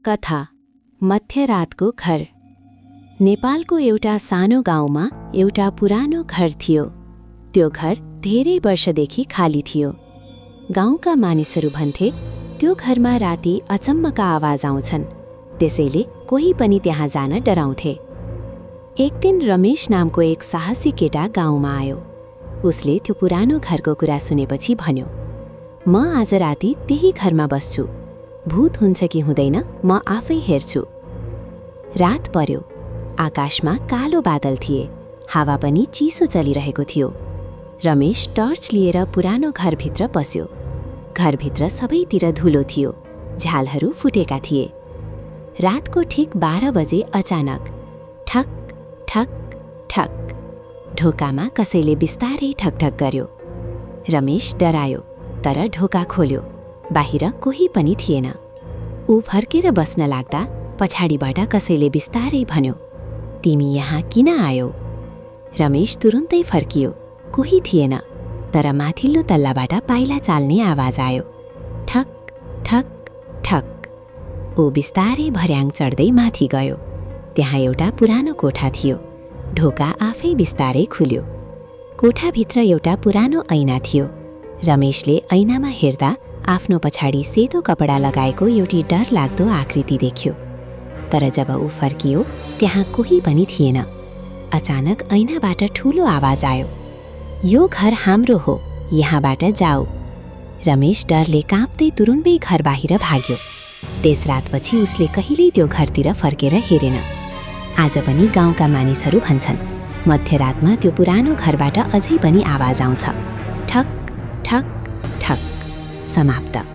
कथा मध्यरातको घर। नेपालको एउटा सानो गाउँमा एउटा पुरानो घर थियो। त्यो घर धेरै वर्षदेखि खाली थियो। गाउँका मानिसहरू भन्थे त्यो घरमा राति अचम्मका आवाज आउँछन्, त्यसैले कोही पनि त्यहाँ जान डराउँथे। एक दिन रमेश नामको एक साहसी केटा गाउँमा आयो। उसले त्यो पुरानो घरको कुरा सुनेपछि भन्यो, म आज राति त्यही घरमा बस्छु। भूत हुन्छ कि हुँदैन म आफै हेर्छु। रात पर्यो। आकाशमा कालो बादल थिए। हावा पनि चिसो चलिरहेको थियो। रमेश टर्च लिएर पुरानो घरभित्र पस्यो। घरभित्र सबैतिर धुलो थियो। झ्यालहरू फुटेका थिए। रातको ठिक 12 बजे अचानक ठक ठक ठक ढोकामा कसैले बिस्तारै ठकठक गर्यो। रमेश डरायो, तर ढोका खोल्यो। बाहिर कोही पनि थिएन। ऊ फर्केर बस्न लाग्दा पछाडिबाट कसैले बिस्तारै भन्यो, तिमी यहाँ किन आयौ? रमेश तुरुन्तै फर्कियो। कोही थिएन, तर माथिल्लो तल्लाबाट पाइला चाल्ने आवाज आयो। ठक ठक ठक। ऊ बिस्तारै भर्याङ चढ्दै माथि गयो। त्यहाँ एउटा पुरानो कोठा थियो। ढोका आफै बिस्तारै खुल्यो। कोठाभित्र एउटा पुरानो ऐना थियो। रमेशले ऐनामा हेर्दा आफ्नो पछाडि सेतो कपडा लगाएको एउटी डरलाग्दो आकृति देख्यो। तर जब ऊ फर्कियो त्यहाँ कोही पनि थिएन। अचानक ऐनाबाट ठूलो आवाज आयो, यो घर हाम्रो हो, यहाँबाट जाऊ। रमेश डरले काँप्दै तुरुन्तै घर बाहिर भाग्यो। त्यस रातपछि उसले कहिल्यै त्यो घरतिर फर्केर हेरेन। आज पनि गाउँका मानिसहरू भन्छन्, मध्यरातमा त्यो पुरानो घरबाट अझै पनि आवाज आउँछ। ठक ठक ठक। समाप्त।